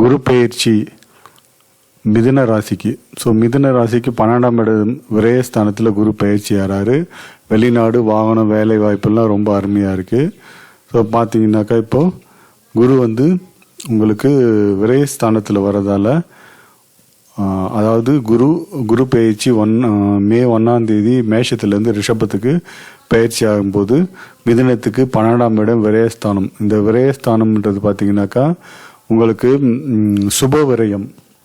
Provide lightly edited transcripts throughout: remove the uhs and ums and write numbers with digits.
குரு பெயர்ச்சி மிதுன ராசிக்கு. ஸோ மிதுன ராசிக்கு 12ஆம் இடம் விரயஸ்தானத்தில் குரு பயிற்சி ஆறாரு. வெளிநாடு, வாகனம், வேலை வாய்ப்புலாம் ரொம்ப அருமையாக இருக்குது. ஸோ பார்த்தீங்கன்னாக்கா இப்போது குரு உங்களுக்கு விரயஸ்தானத்தில் வரதால், அதாவது குரு பயிற்சி மே 1ஆம் தேதி மேஷத்துலேருந்து ரிஷபத்துக்கு பயிற்சி ஆகும்போது மிதுனத்துக்கு 12ஆம் இடம் விரயஸ்தானம். இந்த விரயஸ்தானம்ன்றது பார்த்தீங்கன்னாக்கா உங்களுக்கு சுப விரயம்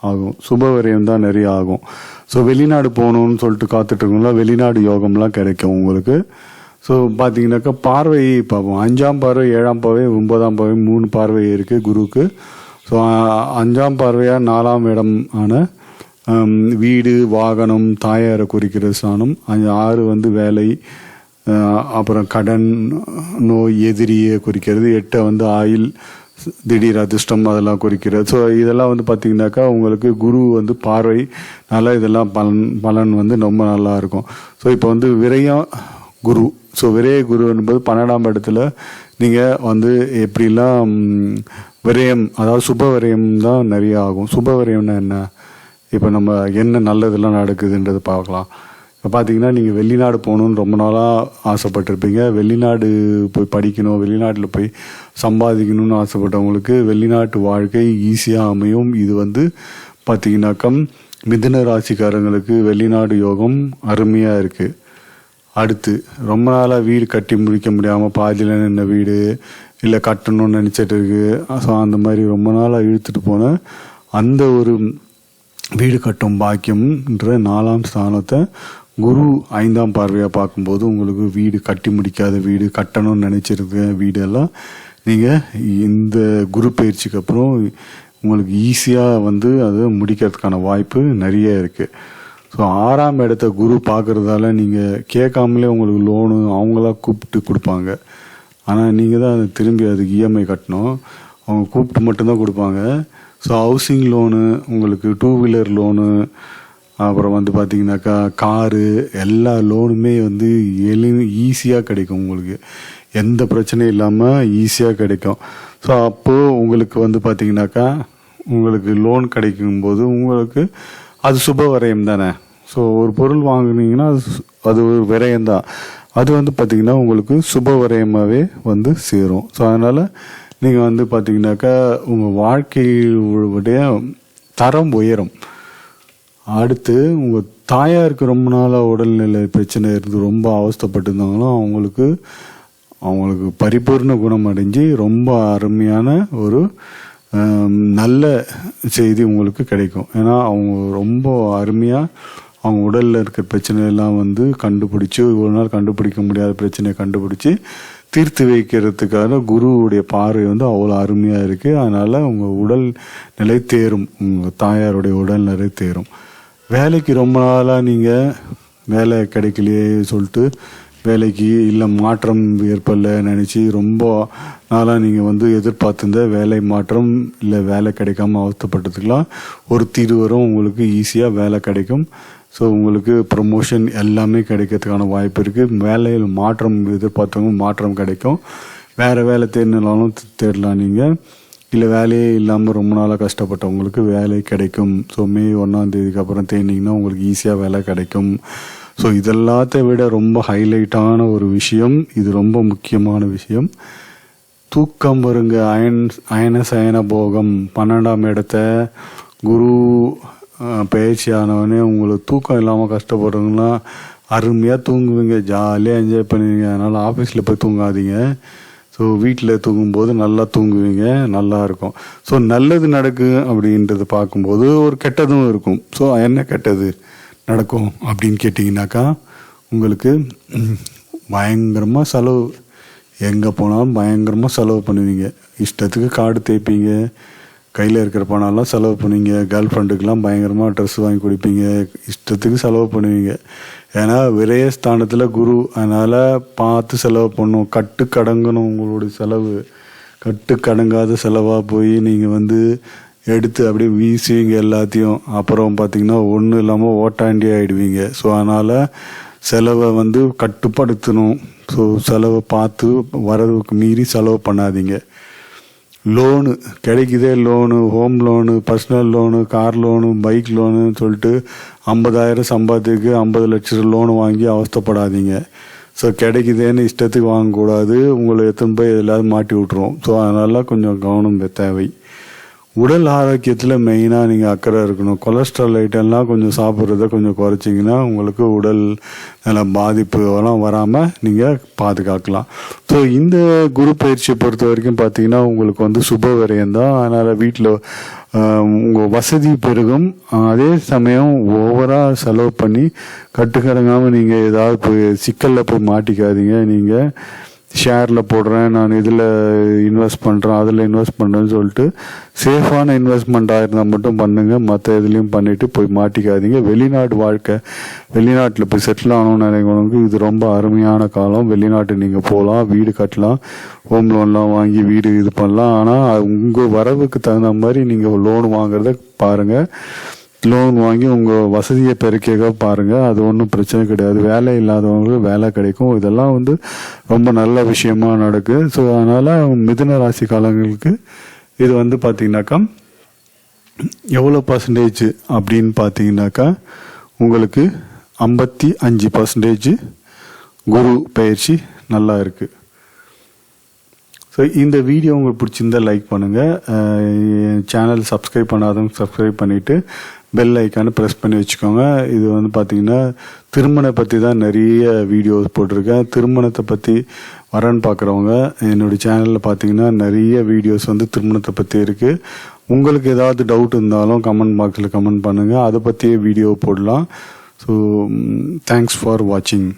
ஆகும். சுப விரயம் தான் நிறைய ஆகும். ஸோ வெளிநாடு போகணுன்னு சொல்லிட்டு காத்துட்ருக்கோங்களா, வெளிநாடு யோகம்லாம் கிடைக்கும் உங்களுக்கு. ஸோ பார்த்தீங்கன்னாக்கா பார்வை பார்ப்போம். 5ஆம் பார்வை, 7ஆம் பார்வை, 9ஆம் பார்வை, 3 பார்வை இருக்குது குருவுக்கு. ஸோ 5ஆம் பார்வையாக 4ஆம் இடம் ஆன வீடு, வாகனம், தாயாரை குறிக்கிற ஸ்தானம். 6 வேலை, அப்புறம் கடன், நோய், எதிரியை குறிக்கிறது. 8 ஆயில், திடீர் அதிர்ஷ்டம், அதெல்லாம் குறிக்கிறது. ஸோ இதெல்லாம் பார்த்தீங்கன்னாக்கா உங்களுக்கு குரு பார்வை நல்லா, இதெல்லாம் பலன் ரொம்ப நல்லா இருக்கும். ஸோ இப்போ விரயம் குரு. ஸோ விரய குரு என்பது 12ஆம் இடத்துல நீங்கள் எப்படிலாம் விரயம், அதாவது சுப விரயம் தான் நிறைய ஆகும். சுப விரயம்னா என்ன, இப்போ நம்ம என்ன நல்லதெல்லாம் நடக்குதுன்றது பார்க்கலாம். இப்போ பார்த்தீங்கன்னா நீங்கள் வெளிநாடு போகணுன்னு ரொம்ப நாளாக ஆசைப்பட்டிருப்பீங்க. வெளிநாடு போய் படிக்கணும், வெளிநாட்டில் போய் சம்பாதிக்கணும்னு ஆசைப்பட்டவங்களுக்கு வெளிநாட்டு வாழ்க்கை ஈஸியாக அமையும். இது பார்த்தீங்கன்னாக்கா மிதுன ராசிக்காரங்களுக்கு வெளிநாடு யோகம் அருமையாக இருக்குது. அடுத்து ரொம்ப நாளாக வீடு கட்டி முடிக்க முடியாமல் பாதியில் நின்ன வீடு, இல்லை கட்டணும்னு நினச்சிட்டு இருக்கு. ஸோ அந்த மாதிரி ரொம்ப நாளாக இழுத்துட்டு போன அந்த ஒரு வீடு கட்டும் பாக்கியம்ன்ற 4ஆம் ஸ்தானத்தை குரு 5ஆம் பார்வையாக பார்க்கும்போது உங்களுக்கு வீடு கட்டி முடிக்காத வீடு, கட்டணும்னு நினச்சிருக்க வீடெல்லாம் நீங்கள் இந்த குரு பயிற்சிக்கு அப்புறம் உங்களுக்கு ஈஸியாக அதை முடிக்கிறதுக்கான வாய்ப்பு நிறைய இருக்குது. ஸோ 6ஆம் இடத்த குரு பார்க்குறதால நீங்கள் கேட்காமலே உங்களுக்கு லோனு அவங்களா கூப்பிட்டு கொடுப்பாங்க. ஆனால் நீங்கள் தான் திரும்பி அதுக்கு இஎம்ஐ கட்டணும். அவங்க கூப்பிட்டு மட்டும்தான் கொடுப்பாங்க. ஸோ ஹவுசிங் லோனு, உங்களுக்கு 2 வீலர் லோனு, அப்புறம் பார்த்தீங்கன்னாக்கா காரு, எல்லா லோனுமே ஈஸியாக கிடைக்கும். உங்களுக்கு எந்த பிரச்சனையும் இல்லாமல் ஈஸியாக கிடைக்கும். ஸோ அப்போது உங்களுக்கு பார்த்தீங்கன்னாக்கா உங்களுக்கு லோன் கிடைக்கும்போது உங்களுக்கு அது சுப விரயம் தானே. ஸோ ஒரு பொருள் வாங்கினீங்கன்னா அது ஒரு விரயம்தான். அது பார்த்தீங்கன்னா உங்களுக்கு சுப விரயமாகவே சேரும். ஸோ அதனால் நீங்கள் பார்த்தீங்கன்னாக்கா உங்கள் வாழ்க்கையுடைய தரம் உயரும். அடுத்து உங்கள் தாயாருக்கு ரொம்ப நாளாக உடல்நிலை பிரச்சனை இருந்து ரொம்ப அவஸ்தைப்பட்டிருந்தாங்களோ அவங்களுக்கு பரிபூர்ண குணம் அடைஞ்சு ரொம்ப அருமையான ஒரு நல்ல செய்தி உங்களுக்கு கிடைக்கும். ஏன்னா அவங்க ரொம்ப அருமையாக அவங்க உடலில் இருக்கிற பிரச்சனையெல்லாம் கண்டுபிடிச்சி, ஒரு நாள் கண்டுபிடிக்க முடியாத பிரச்சனையை கண்டுபிடிச்சி தீர்த்து வைக்கிறதுக்காக குருவுடைய பார்வை அவ்வளோ அருமையாக இருக்குது. அதனால் உங்கள் உடல் நிலை தேரும், உங்கள் தாயாருடைய உடல்நிலை தேரும். வேலைக்கு ரொம்ப நாளாக நீங்கள் வேலை கிடைக்கலையே சொல்லிட்டு வேலைக்கு இல்லை மாற்றம் ஏற்படல நினச்சி ரொம்ப நாளாக நீங்கள் எதிர்பார்த்துருந்த வேலை மாற்றம் இல்லை வேலை கிடைக்காம அவஸ்தைப்பட்டதுக்கெலாம் ஒரு தீர்வு வரும். உங்களுக்கு ஈஸியாக வேலை கிடைக்கும். ஸோ உங்களுக்கு ப்ரமோஷன் எல்லாமே கிடைக்கிறதுக்கான வாய்ப்பு இருக்குது. வேலையில் மாற்றம் எதிர்பார்த்தவங்க மாற்றம் கிடைக்கும். வேறு வேலை தேடினாலும் தேடலாம் நீங்கள். இல்லை வேலையே இல்லாமல் ரொம்ப நாளாக கஷ்டப்பட்டவங்களுக்கு வேலை கிடைக்கும். ஸோ மே 1ஆம் தேதிக்கு அப்புறம் தேடினீங்கன்னா உங்களுக்கு ஈஸியாக வேலை கிடைக்கும். ஸோ இதெல்லாத்தை விட ரொம்ப ஹைலைட்டான ஒரு விஷயம், இது ரொம்ப முக்கியமான விஷயம், தூக்கம் வருங்க. அயன சயன போகம் 12ஆம் இடத்த குரு பயிற்சி ஆனவொடனே உங்களுக்கு தூக்கம் இல்லாமல் கஷ்டப்படுறவங்கன்னா அருமையாக தூங்குவீங்க, ஜாலியாக என்ஜாய் பண்ணுவீங்க. அதனால் ஆஃபீஸில் போய் தூங்காதீங்க. ஸோ வீட்டில் தூங்கும்போது நல்லா தூங்குவீங்க, நல்லா இருக்கும். ஸோ நல்லது நடக்கு அப்படின்றது பார்க்கும்போது ஒரு கெட்டதும் இருக்கும். ஸோ என்ன கெட்டது நடக்கும் அப்படின்னு கேட்டிங்கனாக்கா உங்களுக்கு பயங்கரமாக செலவு, எங்கே போனாலும் பயங்கரமாக செலவு பண்ணுவீங்க. இஷ்டத்துக்கு கார்டு தேய்ப்பீங்க, கையில் இருக்கிற பணம்லாம் செலவு பண்ணுவீங்க. கேர்ள் ஃப்ரெண்டுக்கெலாம் பயங்கரமாக ட்ரெஸ் வாங்கி கொடுப்பீங்க, இஷ்டத்துக்கு செலவு பண்ணுவீங்க. ஏன்னா விரயஸ்தானத்தில் குரு, அதனால் பார்த்து செலவு பண்ணும். கட்டுக்கடங்கணும் உங்களுடைய செலவு. கட்டுக்கடங்காத செலவாக போய் நீங்கள் எடுத்து அப்படியே வீசுவீங்க எல்லாத்தையும். அப்புறம் பார்த்திங்கன்னா ஒன்றும் இல்லாமல் ஓட்டாண்டி ஆகிடுவீங்க. ஸோ அதனால் செலவை கட்டுப்படுத்தணும். ஸோ செலவை பார்த்து வரதுக்கு மீறி செலவு பண்ணாதீங்க. லோனு கிடைக்குதே, loan, home loan, personal loan, car loan, bike லோனுன்னு சொல்லிட்டு 50,000 சம்பாத்திக்கு 50 லட்சம் லோனு வாங்கி அவஸ்தைப்படாதீங்க. ஸோ கிடைக்குதேன்னு இஷ்டத்துக்கு வாங்கக்கூடாது, உங்களை எத்தனை போய் எதிலாவது மாட்டி விட்ருவோம். ஸோ அதனால கொஞ்சம் கவனம் தேவை. உடல் ஆரோக்கியத்தில் மெயினாக நீங்கள் அக்கறை இருக்கணும். கொலஸ்ட்ரால் ஐட்டம்லாம் கொஞ்சம் சாப்பிட்றத கொஞ்சம் குறைச்சிங்கன்னா உங்களுக்கு உடல் நல்ல பாதிப்பு எல்லாம் வராமல் நீங்கள் பாதுகாக்கலாம். ஸோ இந்த குரு பயிற்சியை பொறுத்த வரைக்கும் பார்த்தீங்கன்னா உங்களுக்கு வந்து சுப விரயம் தான். அதனால் வீட்டில் உங்கள் வசதி பெருகும். அதே சமயம் ஓவராக செலவு பண்ணி கட்டுக்கடங்காமல் நீங்கள் ஏதாவது போய் சிக்கலில் போய் மாட்டிக்காதீங்க. நீங்கள் ஷேரில் போடுறேன், நான் இதில் இன்வெஸ்ட் பண்ணுறேன், அதில் இன்வெஸ்ட் பண்ணுறேன்னு சொல்லிட்டு சேஃபான இன்வெஸ்ட்மெண்ட்டாக இருந்தால் மட்டும் பண்ணுங்கள். மற்ற இதுலேயும் பண்ணிவிட்டு போய் மாட்டிக்காதீங்க. வெளிநாடு வாழ்க்கை, வெளிநாட்டில் போய் செட்டில் ஆகணும்னு நினைக்கிறவங்களுக்கு இது ரொம்ப அருமையான காலம். வெளிநாட்டு நீங்கள் போகலாம், வீடு கட்டலாம், ஹோம் லோன்லாம் வாங்கி வீடு இது பண்ணலாம். ஆனால் உங்கள் வரவுக்கு தகுந்த மாதிரி நீங்கள் லோன் வாங்குறத பாருங்கள். லோன் வாங்கி உங்கள் வசதியை பெருக்க பாருங்கள். அது ஒன்றும் பிரச்சனை கிடையாது. வேலை இல்லாதவங்களுக்கு வேலை கிடைக்கும். இதெல்லாம் வந்து ரொம்ப நல்ல விஷயமா நடக்குது. ஸோ அதனால் மிதுன ராசி காலங்களுக்கு இது வந்து பார்த்திங்கனாக்கா எவ்வளோ பர்சன்டேஜ் அப்படின்னு பார்த்தீங்கன்னாக்கா உங்களுக்கு 55% குரு பயிற்சி நல்லா இருக்குது. ஸோ இந்த வீடியோ உங்களுக்கு பிடிச்சிருந்தால் லைக் பண்ணுங்கள். சேனல் சப்ஸ்கிரைப் பண்ணாதவங்க சப்ஸ்கிரைப் பண்ணிவிட்டு பெல் ஐக்கானை ப்ரெஸ் பண்ணி வச்சுக்கோங்க. இது வந்து பார்த்திங்கன்னா திருமணத்தை பற்றி தான் நிறைய வீடியோஸ் போட்டிருக்கேன். திருமணத்தை பற்றி வரன்னு பார்க்குறவங்க என்னுடைய சேனலில் பார்த்திங்கன்னா நிறைய வீடியோஸ் வந்து திருமணத்தை பற்றி இருக்குது. உங்களுக்கு ஏதாவது டவுட் இருந்தாலும் கமெண்ட் பாக்ஸில் கமெண்ட் பண்ணுங்கள், அதை பற்றியே வீடியோ போடலாம். ஸோ தேங்க்ஸ் ஃபார் வாட்சிங்.